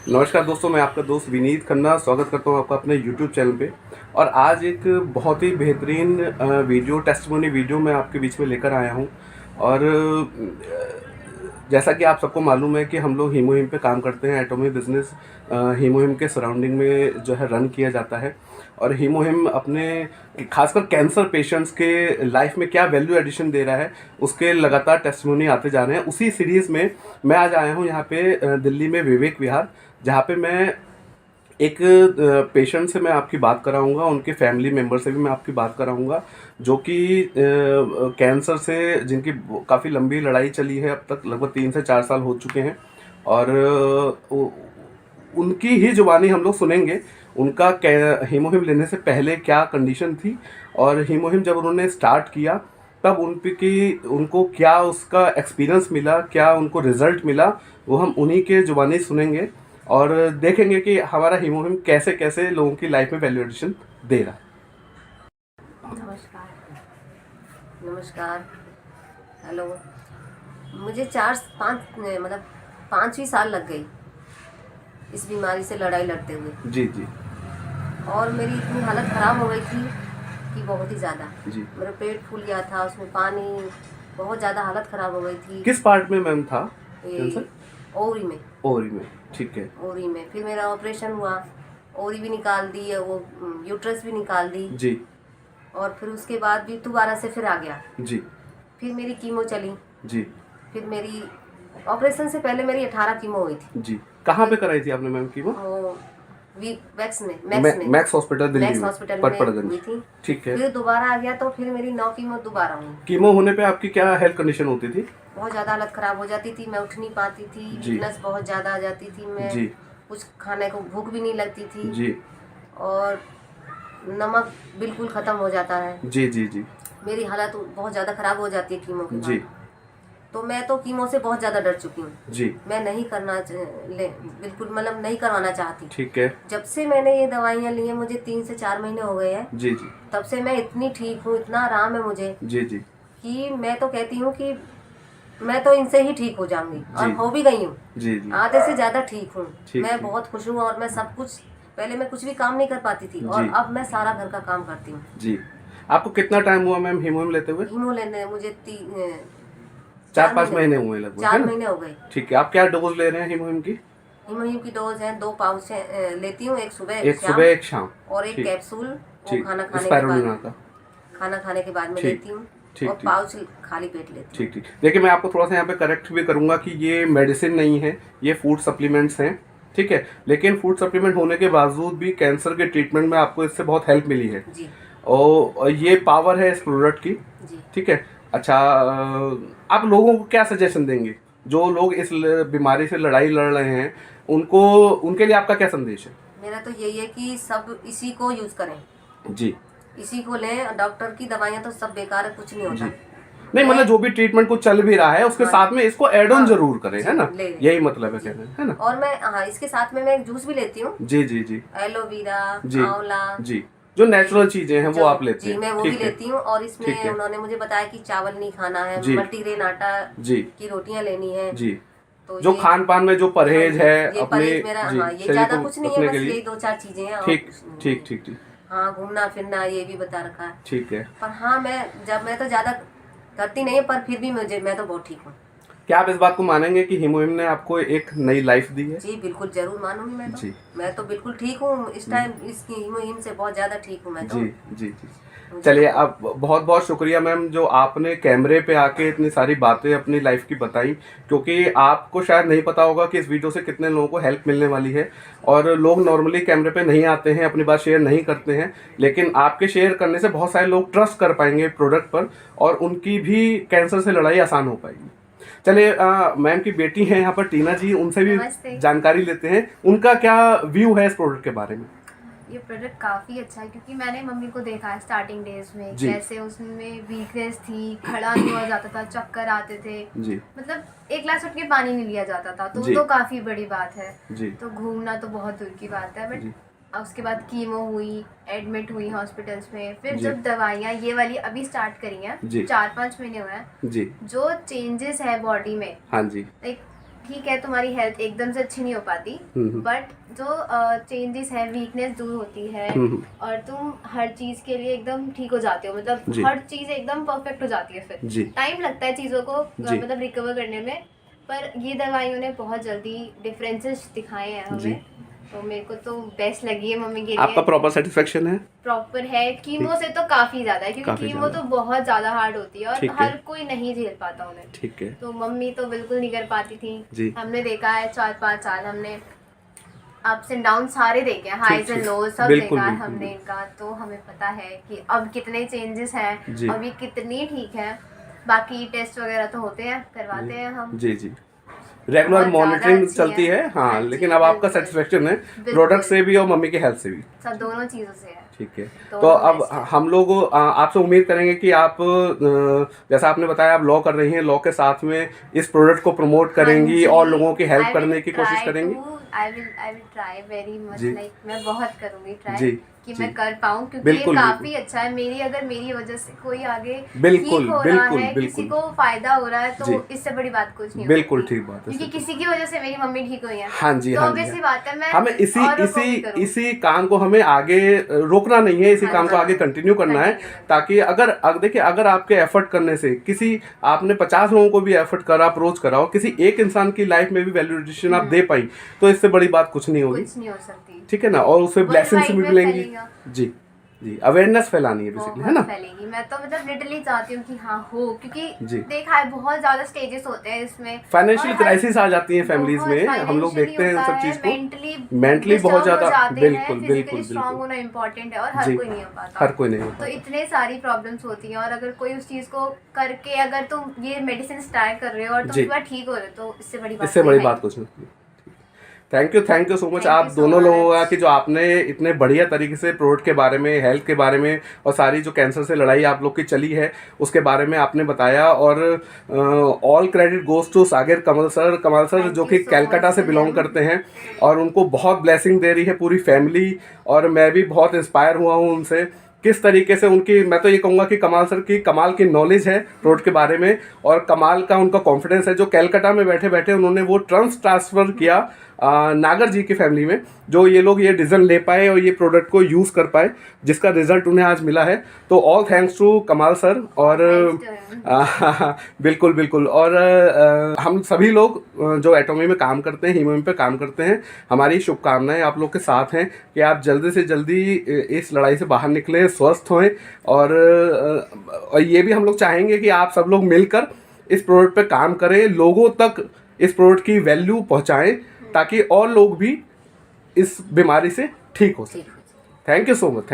नमस्कार दोस्तों, मैं आपका दोस्त विनीत खन्ना स्वागत करता हूं आपका अपने यूट्यूब चैनल पे। और आज एक बहुत ही बेहतरीन वीडियो टेस्टिमोनी वीडियो मैं आपके बीच में लेकर आया हूं। और जैसा कि आप सबको मालूम है कि हम लोग हीमोहिम पे काम करते हैं। एटॉमी बिजनेस हीमोहिम के सराउंडिंग में जो है रन किया जाता है। और हीमोहिम अपने खासकर कैंसर पेशेंट्स के लाइफ में क्या वैल्यू एडिशन दे रहा है, उसके लगातार टेस्टिमोनी आते जा रहे हैं। उसी सीरीज़ में मैं आज आया हूँ यहाँ पे दिल्ली में विवेक विहार, जहाँ पे मैं एक पेशेंट से मैं आपकी बात कराऊंगा, उनके फैमिली मेम्बर से भी मैं आपकी बात कराऊंगा, जो कि कैंसर से जिनकी काफ़ी लंबी लड़ाई चली है। अब तक लगभग 3 से 4 साल हो चुके हैं। और उनकी ही जुबानी हम लोग सुनेंगे। उनका हीमोहिम लेने से पहले क्या कंडीशन थी, और हीमोहिम जब उन्होंने स्टार्ट किया तब उनको क्या उसका एक्सपीरियंस मिला, क्या उनको रिजल्ट मिला, वो हम उन्हीं के जुबानी सुनेंगे। और देखेंगे कि हमारा हीमोहिम कैसे कैसे लोगों की लाइफ में वैल्यू एडिशन दे रहा है। नमस्कार। नमस्कार। हेलो। मुझे 5वीं साल लग गई इस बीमारी से लड़ाई लड़ते हुए। जी जी और मेरी इतनी हालत ख़राब हो गई थी कि बहुत ही ज़्यादा। जी। मेरा पेट फूल गया था, उसमें पानी, बहुत ज़्यादा हालत ख़राब हो गई थी। किस पार्ट में मैम था कैंसर? ओवरी में। ओवरी में, ठीक है। ओवरी में फिर मेरा ऑपरेशन हुआ, ओवरी भी निकाल दी, वो यूट्रस भी निकाल दी। जी और फिर उसके बाद भी दोबारा से फिर आ गया। जी फिर मेरी कीमो चली। जी फिर मेरी ऑपरेशन से पहले मेरी 18 कीमो हुई थी। जी। कहाँ पे कराई थी आपने ma'am chemo? Max hospital Delhi max में, हॉस्पिटल में पटपड़गंज। हुई थी। ठीक है। फिर दोबारा आ गया तो फिर मेरी 9 कीमो दोबारा हुई। कीमो होने पे आपकी क्या हेल्थ कंडीशन होती थी? बहुत ज़्यादा हालत ख़राब हो जाती थी, मैं उठ नहीं पाती थी, वीकनेस बहुत ज़्यादा आ जाती थी, मैं जी कुछ खाने को भूख भी नहीं लगती थी। जी और नमक बिल्कुल ख़त्म हो जाता है। जी जी जी मेरी हालत बहुत ज़्यादा ख़राब हो जाती है कीमो के जी बाद। तो मैं तो कीमो से बहुत ज़्यादा डर चुकी हूँ। जी। मैं नहीं बिल्कुल मतलब नहीं करवाना चाहती। ठीक है। जब से मैंने ये दवाइयाँ ली हैं, मुझे 3 से 4 महीने हो गए हैं। जी जी तब से मैं इतनी ठीक हूँ, इतना आराम है मुझे जी जी कि मैं तो कहती हूँ कि मैं तो इनसे ही ठीक हो जाऊंगी, और हो भी गई हूँ। जी जी। आधे से ज़्यादा ठीक हूँ। ठीक मैं है। बहुत खुश हूँ। और मैं सब कुछ, पहले मैं कुछ भी काम नहीं कर पाती थी, और जी अब मैं सारा घर का काम करती हूँ। जी। आपको कितना टाइम हुआ मैम हीमोहिम लेते हुए? हीमो लेने मुझे 4-5 महीने हुए लगभग, है 4 ना? महीने हो गए। ठीक है। आप क्या डोज ले रहे हैं हीमोहिम की? हीमोहिम की डोज है 2 पाउच लेती हूँ, एक सुबह एक सुबह एक शाम। और एक ठीक कैप्सूल वो ठीक। खाना खाने के स्पाइरुलिना बाद, का। मैं ठीक लेती हूँ। ठीक और ठीक पाउच खाली पेट लेती हूँ। ठीक ठीक। देखिए, मैं आपको थोड़ा सा यहाँ पे करेक्ट भी करूँगा कि ये मेडिसिन नहीं है, ये फूड सप्लीमेंट्स हैं। ठीक है। लेकिन फूड सप्लीमेंट होने के बावजूद भी कैंसर के ट्रीटमेंट में आपको इससे बहुत हेल्प मिली है। जी और ये पावर है इस प्रोडक्ट की। जी। ठीक है। अच्छा, आप लोगों को क्या सजेशन देंगे जो लोग इस बीमारी से लड़ाई लड़ रहे हैं? उनके लिए आपका क्या संदेश है? मेरा तो यही है कि सब इसी को यूज करें, जी इसी को लें। डॉक्टर की दवाइयाँ तो सब बेकार है, कुछ नहीं जी। होता। नहीं, मतलब जो भी ट्रीटमेंट को चल भी रहा है उसके हाँ, साथ में इसको एड ऑन हाँ, जरूर करें, है ना? ले लें। यही मतलब है जी। कहने, है ना? और मैं इसके साथ में मैं एक जूस भी लेती हूँ। जी जी जी एलोवेरा, जी आंवला। जी। जो नेचुरल चीजें हैं वो आप लेते जी, हैं। मैं वो भी ठीक है। लेती हूँ। और ठीक इसमें है। उन्होंने मुझे बताया कि चावल नहीं खाना है, जी मल्टीग्रेन आटा जी की रोटियां लेनी है। जी। तो जो ये खान पान में जो परहेज है ये अपने परहेज मेरा, जी ये शरीर ज्यादा को कुछ नहीं है, रखने के बस लिए। यही 2-4 चीजें हैं, और ठीक कुछ नहीं ठीक है। ठीक ठीक हाँ, घूमना फिरना ये भी बता रखा है। ठीक है। पर हाँ, मैं तो ज्यादा करती नहीं, पर फिर भी मैं तो बहुत ठीक हूँ। क्या आप इस बात को मानेंगे कि हीमोहिम ने आपको एक नई लाइफ दी है? जी बिल्कुल, जरूर मानूंगी। जी मैं तो बिल्कुल ठीक हूँ इस टाइम, इसकी हीमोहिम से बहुत ज्यादा ठीक हूँ मैं तो। जी जी जी। मुझे चलिए, तो आप बहुत बहुत शुक्रिया मैम, जो आपने कैमरे पे आके इतनी सारी बातें अपनी लाइफ की बताई। क्योंकि आपको शायद नहीं पता होगा कि इस वीडियो से कितने लोगों को हेल्प मिलने वाली है। और लोग नॉर्मली कैमरे पे नहीं आते हैं, अपनी बात शेयर नहीं करते हैं, लेकिन आपके शेयर करने से बहुत सारे लोग ट्रस्ट कर पाएंगे प्रोडक्ट पर, और उनकी भी कैंसर से लड़ाई आसान हो पाएगी। चलिए, मैम की बेटी हैं यहाँ पर टीना जी, उनसे भी जानकारी लेते हैं, उनका क्या व्यू है इस प्रोडक्ट के बारे में। ये प्रोडक्ट काफ़ी अच्छा है, क्योंकि मैंने मम्मी को देखा है स्टार्टिंग डेज में जी। कैसे उसमें वीकनेस थी, खड़ा नहीं हुआ जाता था, चक्कर आते थे, जी मतलब एक गिलास उठ के पानी नहीं लिया जाता था, तो जी। वो तो काफ़ी बड़ी बात है। जी तो घूमना तो बहुत दूर की बात है। जी। बट उसके बाद कीमो हुई, एडमिट हुई हॉस्पिटल्स में, फिर जी। जब दवाइयाँ ये वाली अभी स्टार्ट करी हैं, जी। 4-5 महीने हुए हैं, जी। जो चेंजेस है बॉडी में, हाँ जी। लाइक ठीक है तुम्हारी हेल्थ एकदम से अच्छी नहीं हो पाती, बट जो चेंजेस है, वीकनेस दूर होती है और तुम हर चीज के लिए एकदम ठीक हो जाते हो, मतलब हर चीज एकदम परफेक्ट हो जाती है। फिर टाइम लगता है चीजों को मतलब रिकवर करने में, पर ये दवाइयों ने बहुत जल्दी डिफरेंसेस दिखाए हैं हमें। तो मेरे को तो बेस्ट लगी है मम्मी के लिए। आपका प्रॉपर सेटिस्फेक्शन है? प्रॉपर है। कीमो से तो काफी ज्यादा है, क्योंकि कीमो तो बहुत ज्यादा हार्ड होती है और हर कोई नहीं झेल पाता उन्हें। ठीक है। तो मम्मी तो बिल्कुल नहीं कर पाती थी। हमने देखा है 4-5 साल हमने अप्स एंड डाउन सारे देखे हैं, हाईज एंड लोज सब देखा है हमने इनका। तो हमें पता है कि अब कितने चेंजेस हैं, अब ये कितनी ठीक है। बाकी टेस्ट वगैरह तो होते हैं, करवाते हैं हम। जी रेगुलर मॉनिटरिंग चलती है। हाँ, लेकिन अब आपका सेटिस्फेक्शन है प्रोडक्ट से भी और मम्मी के हेल्थ से भी, सब दोनों चीज़ों से है। ठीक है। तो अब हम लोग आपसे उम्मीद करेंगे कि आप जैसा आपने बताया आप लॉ कर रही हैं, लॉ के साथ में इस प्रोडक्ट को प्रमोट करेंगी और लोगों की हेल्प करने की कोशिश करेंगी। I will try very much, like मैं बहुत करूँगी ट्राई कि मैं कर पाऊँ, क्योंकि बिल्कुल, ये काफी अच्छा है। मेरी वजह से कोई आगे बिल्कुल, ठीक हो रहा है, किसी को फायदा हो रहा है, तो इससे बड़ी बात कुछ नहीं। बिल्कुल ठीक बात है, क्योंकि किसी की वजह से मेरी मम्मी ठीक हुई है। हाँ जी, तो हाँ ऑब्वियसली बात है, मैं हमें इसी काम को हमें आगे रोकना नहीं है, इसी काम को आगे कंटिन्यू करना है, ताकि देखिए अगर आपके एफर्ट करने से किसी आपने 50 लोगों को भी एफर्ट करा, अप्रोच करा और किसी एक इंसान की लाइफ में भी वैल्यूएशन आप दे पाई, तो इससे बड़ी बात कुछ नहीं होगी, कुछ नहीं हो सकती, ठीक है ना। और उससे ब्लेसिंग्स भी मिलेंगी। जी अवेयरनेस फैलानी है बेसिकली, है ना। फैलेगी। मैं तो मतलब लिटरली चाहती हूँ कि हाँ हो, क्योंकि देखा है बहुत ज्यादा स्टेजेस होते हैं इसमें, फाइनेंशियल क्राइसिस आ जाती है फैमिलीज में, हम लोग देखते हैं सब चीज को, मेंटली बहुत ज्यादा, बिल्कुल स्ट्रांग होना इम्पोर्टेंट है और हर कोई नहीं हो पाता, हर कोई नहीं हो पाता। तो इतने सारी प्रॉब्लम्स होती हैं और अगर कोई उस चीज को करके अगर तुम ये मेडिसिन ट्राई कर रहे हो और तुम एक बार ठीक हो रहे हो, तो इससे बड़ी बात कुछ नहीं। थैंक यू सो मच आप दोनों लोगों का कि जो आपने इतने बढ़िया तरीके से प्रोडक्ट के बारे में, हेल्थ के बारे में और सारी जो कैंसर से लड़ाई आप लोग की चली है उसके बारे में आपने बताया। और all credit goes to Sagar Kamal sir जो कि कलकत्ता से बिलोंग करते हैं और उनको बहुत ब्लेसिंग दे रही है पूरी फैमिली। और मैं भी बहुत इंस्पायर हुआ हूँ उनसे, किस तरीके से उनकी, मैं तो ये कहूँगा कि कमाल सर की कमाल की नॉलेज है प्रोडक्ट के बारे में और कमाल का उनका कॉन्फिडेंस है, जो कलकत्ता में बैठे बैठे उन्होंने वो ट्रांसफ़र किया नागर जी की फैमिली में, जो ये लोग ये डिसीजन ले पाए और ये प्रोडक्ट को यूज़ कर पाए, जिसका रिजल्ट उन्हें आज मिला है। तो ऑल थैंक्स टू कमाल सर। और बिल्कुल और हम सभी लोग जो एटोमी में काम करते हैं, हीमोहिम पे काम करते हैं, हमारी शुभकामनाएं आप लोग के साथ हैं कि आप जल्दी से जल्दी इस लड़ाई से बाहर निकलें, स्वस्थ हों। और ये भी हम लोग चाहेंगे कि आप सब लोग मिलकर इस प्रोडक्ट पे काम करें, लोगों तक इस प्रोडक्ट की वैल्यू पहुंचाएं, ताकि और लोग भी इस बीमारी से ठीक हो सकें। Thank you so much.